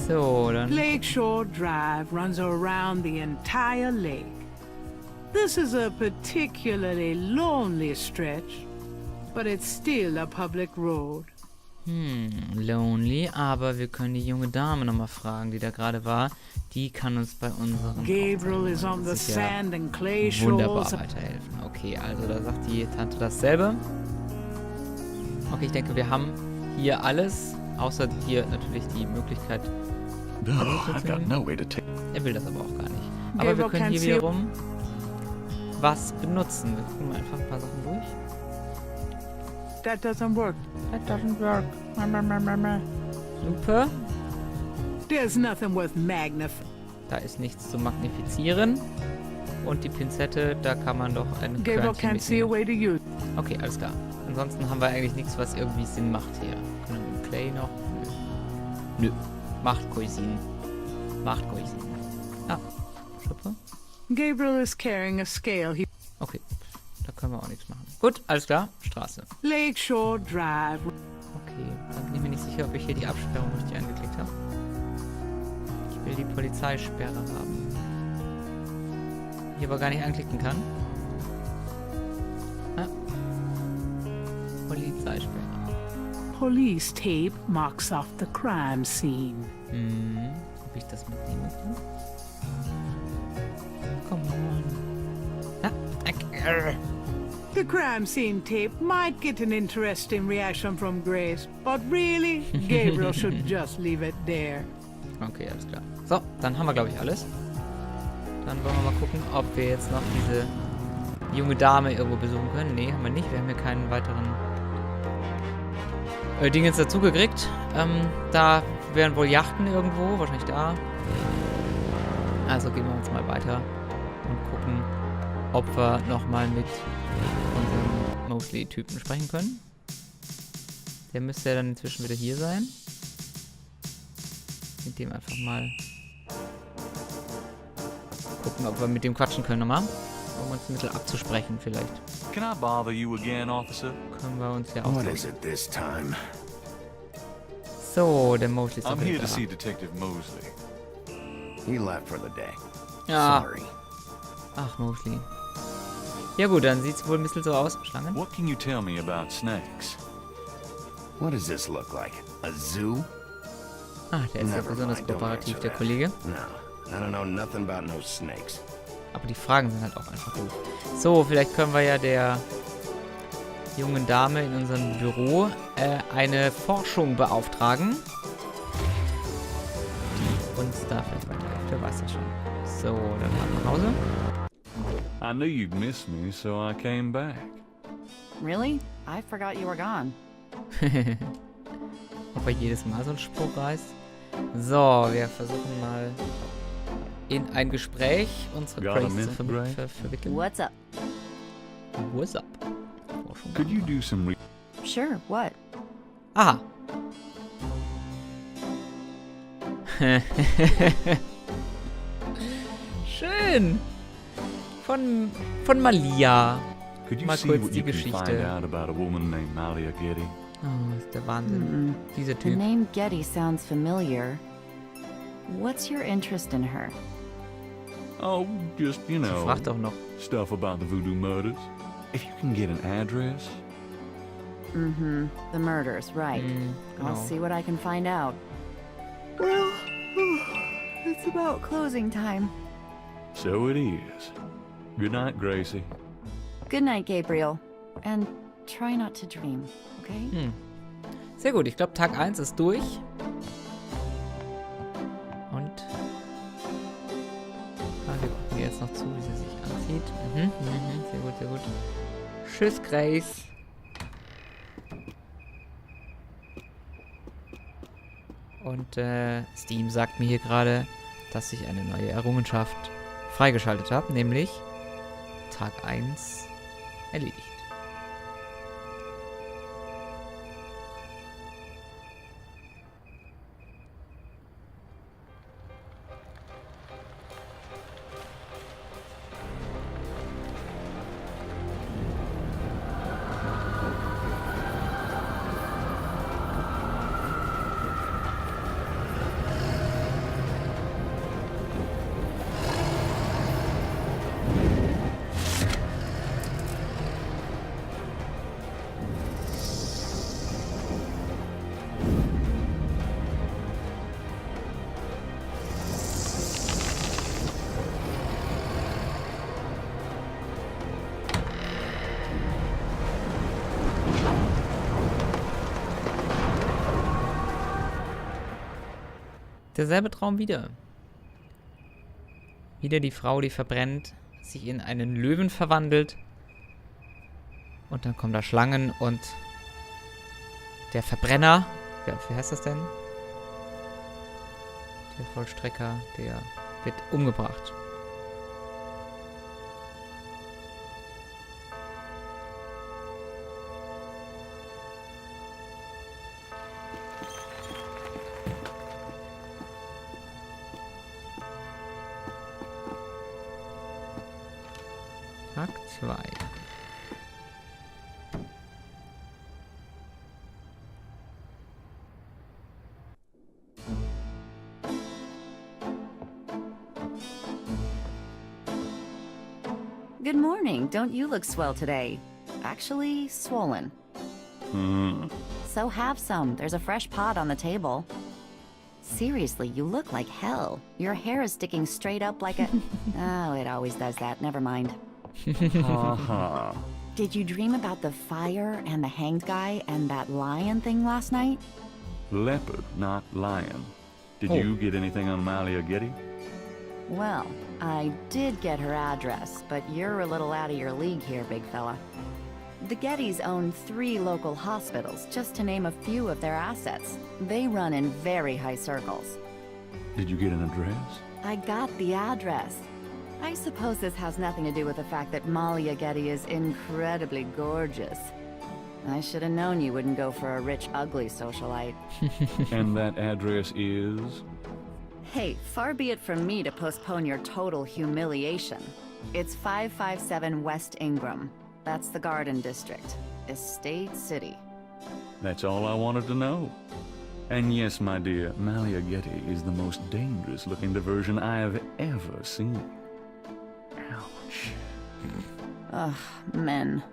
So, dann... Lakeshore Drive runs around the entire lake. This is a particularly lonely stretch, but it's still a public road. Lonely, aber wir können die junge Dame nochmal fragen, die da gerade war. Die kann uns bei unseren Gabriel is on the sand and clay shores. wunderbar weiterhelfen. Okay, also da sagt die Tante dasselbe. Okay, ich denke, wir haben hier alles, außer hier natürlich die Möglichkeit. Er will das aber auch gar nicht. Aber wir können hier wiederum was benutzen. Wir gucken mal einfach ein paar Sachen durch. That doesn't work. That doesn't work. Super. There's nothing worth magnifying. Da ist nichts zu magnifizieren. Und die Pinzette, da kann man doch ein Gabriel Körnchen can't see a way to use. Okay, alles klar. Ansonsten haben wir eigentlich nichts, was irgendwie Sinn macht hier. Können wir mit Clay noch? Nö. Macht Cuisine. Macht Cuisine. Ah, Schuppe. Gabriel is carrying a scale. Okay, da können wir auch nichts machen. Gut, alles klar. Straße. Lakeshore Drive. Okay, dann bin ich mir nicht sicher, ob ich hier die Absperrung richtig angeklickt habe. Ich will die Polizeisperre haben. Die ich aber gar nicht anklicken kann. Ah. Polizeisperre. Police tape marks off the crime scene. Ob ich das mitnehmen kann? Come on. Ah. The crime scene tape might get an interesting reaction from Grace, but really, Gabriel should just leave it there. Okay, alles klar. So, dann haben wir, glaube ich, alles. Dann wollen wir mal gucken, ob wir jetzt noch diese junge Dame irgendwo besuchen können. Nee, haben wir nicht. Wir haben hier keinen weiteren Dingens dazu gekriegt. Da wären wohl Yachten irgendwo, wahrscheinlich da. Also gehen wir uns mal weiter und gucken, ob wir nochmal mit unserem Mosley-Typen sprechen können. Der müsste ja dann inzwischen wieder hier sein. Mit dem einfach mal gucken, ob wir mit dem quatschen können nochmal. Um uns ein bisschen abzusprechen vielleicht. Can I bother you again, officer? Können wir uns ja auch... What is it this time? So, der Mosley ist I'm auch here wieder to da. see Detective Mosley. He left for the day. Ja. Sorry. Ach, Mosley. Ja gut, dann sieht's wohl ein bisschen so aus. Schlangen? What can you tell me about snakes? What does this look like? A zoo? Ah, der ist ja Never besonders mind, don't kooperativ, answer der that. Kollege. No, I don't know nothing about no snakes. Aber die Fragen sind halt auch einfach doof. So, vielleicht können wir ja der jungen Dame in unserem Büro eine Forschung beauftragen. Die uns da vielleicht weiterhilft. Wer weiß das schon. So, dann mal nach Hause. I knew you'd miss me, so I came back. Really? I forgot you were gone. Ob er jedes Mal so einen Spruch reißt. So, wir versuchen mal in ein Gespräch unsere Got a Craze minute, zu Gray? verwickeln. What's up? What's up? Forschung. Could you do some Sure, what? Aha. Schön. Von Malia. Could you Mal see kurz what die you can Geschichte. find out about a woman named Malia Getty? Oh, ist der Wahnsinn. Dieser The Typ. name Getty sounds familiar. What's your interest in her? Oh, just, you know, Frag doch noch. stuff about the Voodoo murders. If you can get an address. The murders, right. I'll genau. see what I can find out. Well, it's about closing time. So it is. Good night, Gracie. Good night, Gabriel. And try not to dream, okay? Sehr gut, ich glaube Tag 1 ist durch. Und wir gucken ihr jetzt noch zu, wie sie sich anzieht. Sehr gut, sehr gut. Tschüss, Grace. Und Steam sagt mir hier gerade, dass ich eine neue Errungenschaft freigeschaltet habe, nämlich Tag 1 erledigt. derselbe Traum wieder. Wieder die Frau, die verbrennt, sich in einen Löwen verwandelt. Und dann kommen da Schlangen und der Verbrenner, wie heißt das denn? Der Vollstrecker, der wird umgebracht. Tag 2. Good morning. Don't you look swell today? Actually, swollen. So have some. There's a fresh pot on the table. Seriously, you look like hell. Your hair is sticking straight up like a... Oh, it always does that. Never mind. Did you dream about the fire and the hanged guy and that lion thing last night? Leopard, not lion. Did you get anything on Malia Getty? Well, I did get her address, but you're a little out of your league here, big fella. The Gettys own 3 local hospitals, just to name a few of their assets. They run in very high circles. Did you get an address? I got the address. I suppose this has nothing to do with the fact that Malia Getty is incredibly gorgeous. I should have known you wouldn't go for a rich, ugly socialite. And that address is? Hey, far be it from me to postpone your total humiliation. It's 557 West Ingram. That's the Garden District. Estate City. That's all I wanted to know. And yes, my dear, Malia Getty is the most dangerous-looking diversion I have ever seen. Ouch. Ugh, men.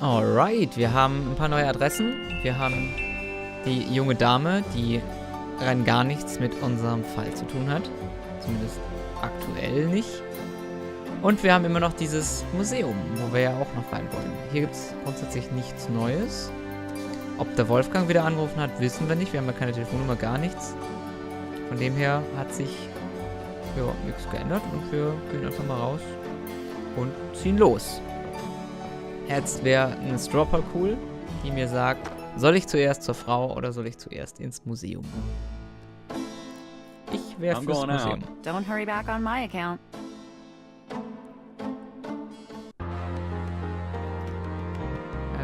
Alright, wir haben ein paar neue Adressen. Wir haben die junge Dame, die rein gar nichts mit unserem Fall zu tun hat. Zumindest aktuell nicht. Und wir haben immer noch dieses Museum, wo wir ja auch noch rein wollen. Hier gibt es grundsätzlich nichts Neues. Ob der Wolfgang wieder angerufen hat, wissen wir nicht. Wir haben ja keine Telefonnummer, gar nichts. Von dem her hat sich nichts geändert und wir gehen einfach mal raus und ziehen los. Jetzt wäre eine Stropper cool, die mir sagt, soll ich zuerst zur Frau oder soll ich zuerst ins Museum? Ich wäre fürs Museum. Don't hurry back on my account.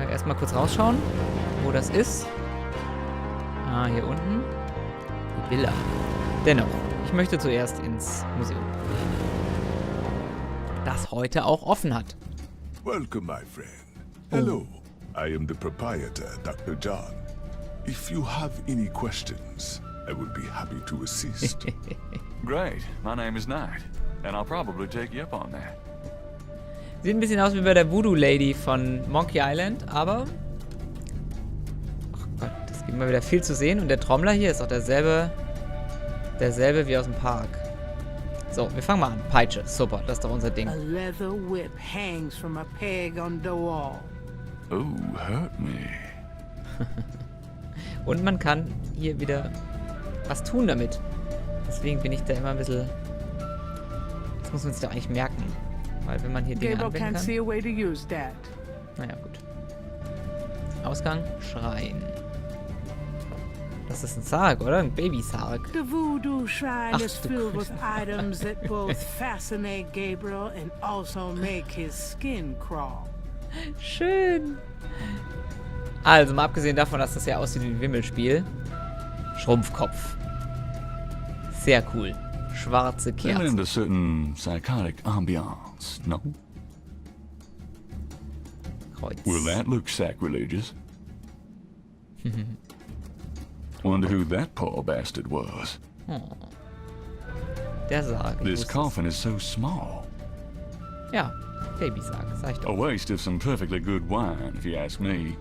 Erstmal kurz rausschauen, wo das ist. Ah, hier unten. Die Villa. Dennoch, ich möchte zuerst ins Museum. Das heute auch offen hat. Welcome, my friend. Hello. I am the proprietor, Dr. John. If you have any questions, I will be happy to assist. Great. My name is Knight. And I'll probably take you up on that. Sieht ein bisschen aus wie bei der Voodoo-Lady von Monkey Island, aber... Ach Gott, das gibt mal wieder viel zu sehen. Und der Trommler hier ist auch derselbe wie aus dem Park. So, wir fangen mal an. Peitsche, super, das ist doch unser Ding. A leather whip hangs from a peg on the wall. Oh, hurt me. Und man kann hier wieder was tun damit. Deswegen bin ich da immer ein bisschen... Das muss man sich doch eigentlich merken. Weil wenn man hier Dinge Gabriel anwenden can't see kann... a way to use that. Naja, gut. Ausgang, Schrein. Das ist ein Sarg, oder? Ein Babysarg. The voodoo shrine Ach, is du filled with Grüße. items that both fascinate Gabriel and also make his skin crawl. Schön. Also, mal abgesehen davon, dass das ja aussieht wie ein Wimmelspiel. Schrumpfkopf. Sehr cool. Schwarze They lend Kerzen. a certain psychotic ambiance, no? Kreuz. Will that look sacrilegious? Wonder who that poor bastard was. Oh. Der Sarg. Ich This wusste es. coffin is so small. Ja, Babysarg, sag ich A doch. waste of some perfectly good wine, if you ask me.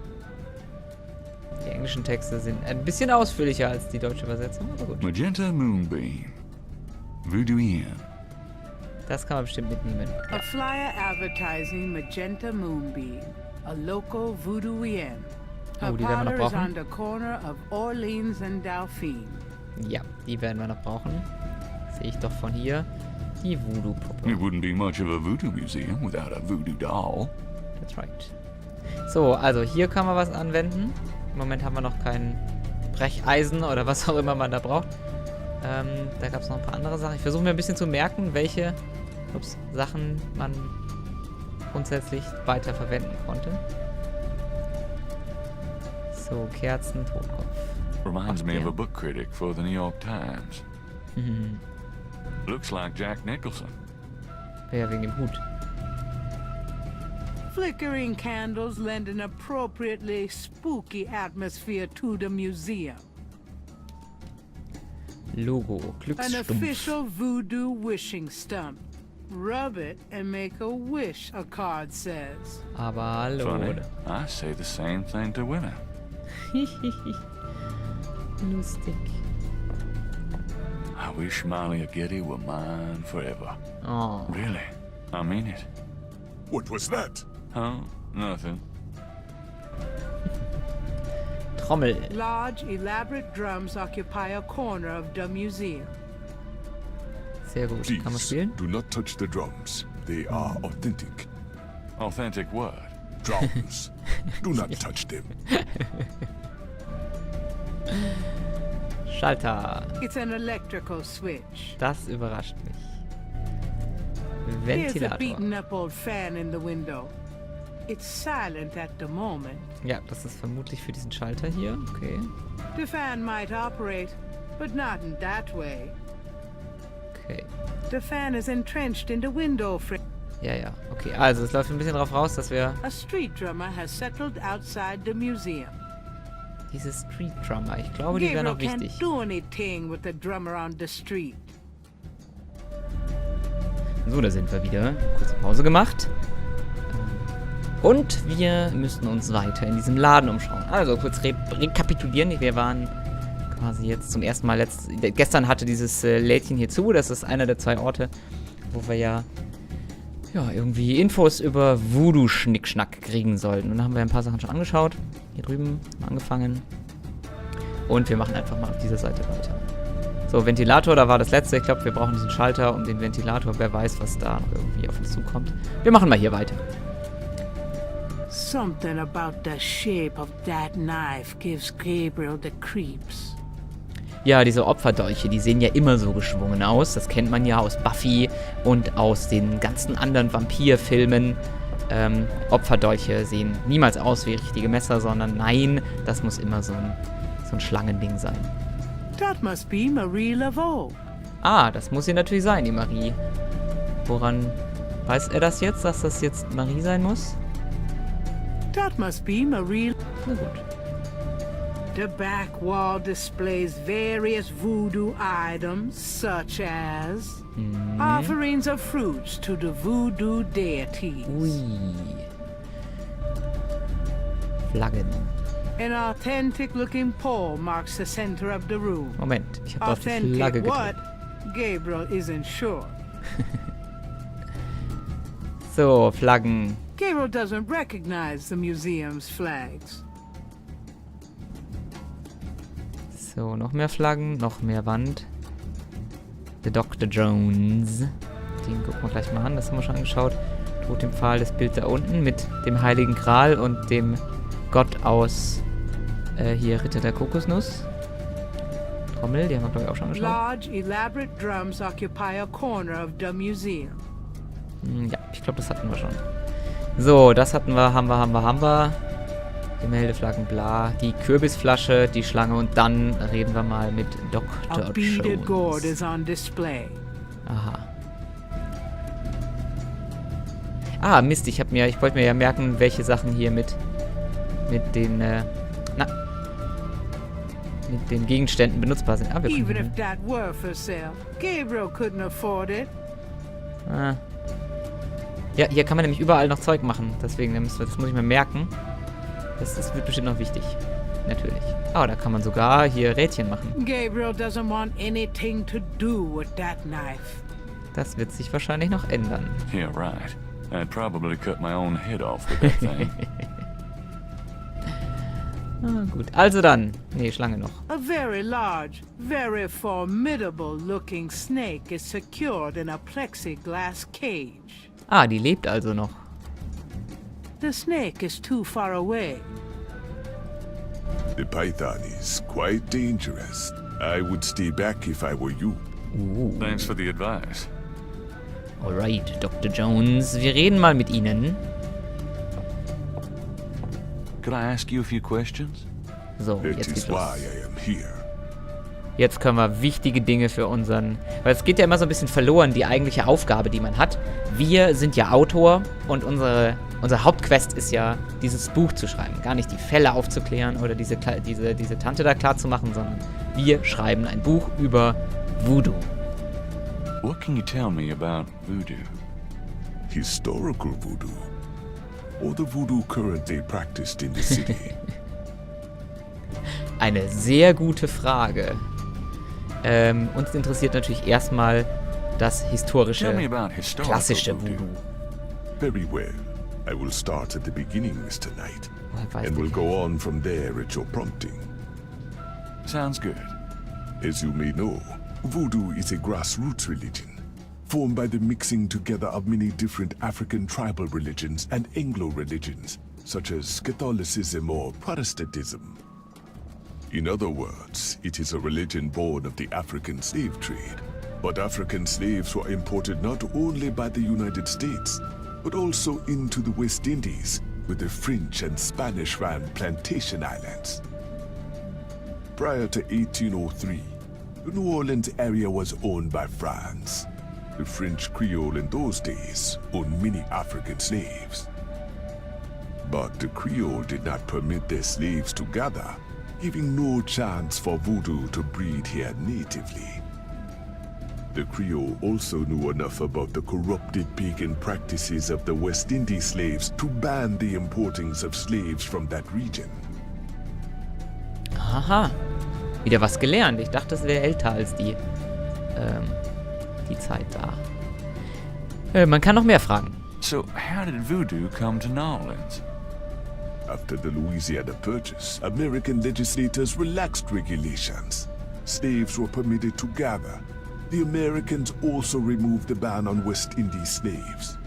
Die englischen Texte sind ein bisschen ausführlicher als die deutsche Übersetzung, aber gut. Magenta Moonbeam. Voodoo-Museum. Das kann man bestimmt mitnehmen. A flyer advertising Magenta Moonbeam, a local Voodoo-Museum. A Oh, die werden wir noch parlor is brauchen. on the corner of Orleans and Dauphine. Ja, die werden wir noch brauchen. Sehe ich doch von hier. Die Voodoo-Puppe. It wouldn't be much of a Voodoo-Museum without a voodoo doll. That's right. So, also hier kann man was anwenden. Im Moment haben wir noch kein Brecheisen oder was auch immer man da braucht. Da gab es noch ein paar andere Sachen. Ich versuche mir ein bisschen zu merken, welche Sachen man grundsätzlich weiter verwenden konnte. So, Kerzen, Totkopf. Reminds me of a book critic for the New York Times. Looks like Jack Nicholson. Ja, wegen dem Hut. Flickering candles lend an appropriately spooky atmosphere to the museum. Logo, An Glücksstumpf. official voodoo wishing stump. Rub it and make a wish, a card says. Aber hallo. Funny, I say the same thing to women. Lustig. I wish Malia Getty were mine forever. Oh. Really, I mean it. What was that? Huh? Nothing. Trommel. Large, elaborate drums occupy a corner of the museum. Sehr gut. Kann man Please, spielen? do not touch the drums. They are authentic. Authentic what? Drums. Do not touch them. Schalter. It's an electrical switch. Das überrascht mich. Here's a Ventilator. beaten up old fan in the window. It's silent at the moment. Ja, das ist vermutlich für diesen Schalter hier. Okay. The fan might operate, but not in that way. Okay. The fan is entrenched in the window frame. Ja, ja. Okay, also es läuft ein bisschen drauf raus, dass wir A street drummer has settled outside the museum. diese Street Drummer, ich glaube, die wären Gabriel auch can't wichtig. do anything with the drummer on the street. So, da sind wir wieder. Kurze Pause gemacht. Und wir müssen uns weiter in diesem Laden umschauen. Also kurz rekapitulieren. Wir waren quasi jetzt zum ersten Mal gestern hatte dieses Lädchen hier zu. Das ist einer der 2 Orte, wo wir ja irgendwie Infos über Voodoo-Schnickschnack kriegen sollten. Und dann haben wir ein paar Sachen schon angeschaut. Hier drüben mal angefangen. Und wir machen einfach mal auf dieser Seite weiter. So, Ventilator, da war das letzte. Ich glaube, wir brauchen diesen Schalter um den Ventilator. Wer weiß, was da noch irgendwie auf uns zukommt. Wir machen mal hier weiter. Something about the shape of that knife gives Gabriel the creeps. Ja, diese Opferdolche, die sehen ja immer so geschwungen aus. Das kennt man ja aus Buffy und aus den ganzen anderen Vampirfilmen. Opferdolche sehen niemals aus wie richtige Messer, sondern nein, das muss immer so ein Schlangending sein. That must be Marie Laveau. Ah, das muss sie natürlich sein, die Marie. Woran weiß er das jetzt, dass das jetzt Marie sein muss? That must be Marie. Na gut. The back wall displays various voodoo items, such as offerings of fruits to the voodoo deities. Ui. Flaggen. An authentic-looking pole marks the center of the room. Moment, ich habe auf die Flagge Authentic what? gedrückt. Gabriel isn't sure. So, Flaggen. Gabriel doesn't recognize the museum's flags. So, noch mehr Flaggen, noch mehr Wand. The Dr. Jones. Den gucken wir gleich mal an, das haben wir schon angeschaut. Totempfahl, das Bild da unten mit dem Heiligen Gral und dem Gott aus hier Ritter der Kokosnuss. Trommel, die haben wir glaube ich auch schon angeschaut. Large, elaborate drums occupy a corner of the museum. Ja, ich glaube, das hatten wir schon. So, das hatten wir, haben wir. Gemäldeflaggen, bla. Die Kürbisflasche, die Schlange und dann reden wir mal mit A Dr. beaded gourd Jones. is on display. Aha. Ah, Mist, ich wollte mir ja merken, welche Sachen hier mit den Gegenständen benutzbar sind. Ah, wir Even können if that were for sale, Gabriel couldn't afford it. Ja, hier kann man nämlich überall noch Zeug machen. Deswegen, das muss ich mir merken. Das wird bestimmt noch wichtig. Natürlich. Ah, da kann man sogar hier Rädchen machen. Gabriel doesn't want anything to do with that knife. Das wird sich wahrscheinlich noch ändern. Yeah, right. I'd probably cut my own head off with that thing. Ah, gut. Also dann. Nee, Schlange noch. A very large, very formidable looking snake is secured in a plexiglass cage. Ah, die lebt also noch. The snake is too far away. The python is quite dangerous. I would stay back if I were you. Thanks for the advice. Alright, Dr. Jones. Wir reden mal mit Ihnen. Could I ask you a few questions? So, That jetzt is geht's why los. I am here. Jetzt können wir wichtige Dinge für unseren... Weil es geht ja immer so ein bisschen verloren, die eigentliche Aufgabe, die man hat. Wir sind ja Autor und unsere Hauptquest ist ja, dieses Buch zu schreiben. Gar nicht die Fälle aufzuklären oder diese Tante da klar zu machen, sondern wir schreiben ein Buch über Voodoo. What can you tell me about voodoo? Historical voodoo, or the voodoo currently practiced in the city? Eine sehr gute Frage. Uns interessiert natürlich erstmal das historische, Tell me about historical klassische voodoo. Voodoo. Very well. I will start at the beginning, Mr. Knight, Woher weiß and der will Kerl? go on from there at your prompting. Sounds good. As you may know, voodoo is a grassroots religion, formed by the mixing together of many different African tribal religions and Anglo religions, such as Catholicism or Protestantism. In other words, it is a religion born of the African slave trade. But African slaves were imported not only by the United States, but also into the West Indies, with the French and Spanish-ran plantation islands. Prior to 1803, the New Orleans area was owned by France. The French Creole in those days owned many African slaves. But the Creole did not permit their slaves to gather, giving no chance for voodoo to breed here natively. The Creole also knew enough about the corrupted pagan practices of the West Indies slaves to ban the importings of slaves from that region. Aha. Wieder was gelernt. Ich dachte, es wäre älter als die Zeit da. Man kann noch mehr fragen. So, how did voodoo come to New Orleans? After the Louisiana Purchase, American legislators relaxed regulations. Slaves were permitted to gather. The Americans also removed the ban on West Indies slaves.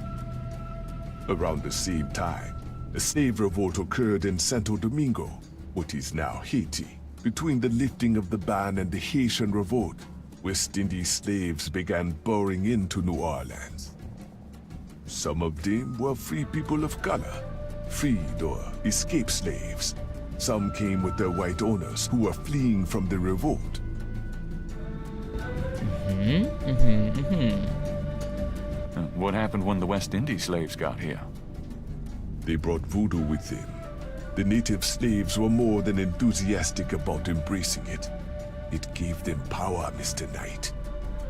Around the same time, a slave revolt occurred in Santo Domingo, what is now Haiti. Between the lifting of the ban and the Haitian Revolt, West Indies slaves began pouring into New Orleans. Some of them were free people of color, freed or escaped slaves. Some came with their white owners who were fleeing from the revolt. What happened when the West Indies slaves got here? They brought voodoo with them. The native slaves were more than enthusiastic about embracing it. It gave them power, Mr. Knight,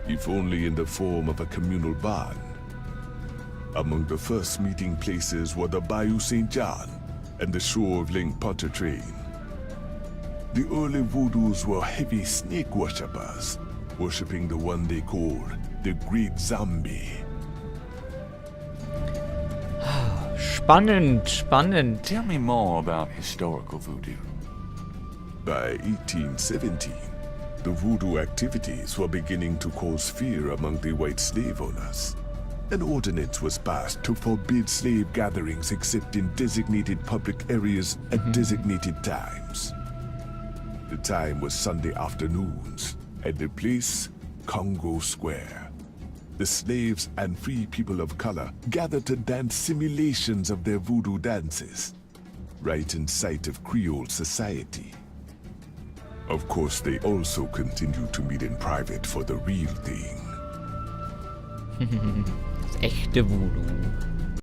if only in the form of a communal bond. Among the first meeting places were the Bayou St. John and the Shore of Lake Pontchartrain. The early voodoos were heavy snake worshippers, worshipping the one they called the Great Zombie. Spannend, spannend. Tell me more about historical voodoo. By 1817, the voodoo activities were beginning to cause fear among the white slave owners. An ordinance was passed to forbid slave gatherings except in designated public areas at designated times. The time was Sunday afternoons, and the place, Congo Square. The slaves and free people of color gathered to dance simulations of their voodoo dances, right in sight of Creole society. Of course, they also continued to meet in private for the real thing. Das echte Voodoo.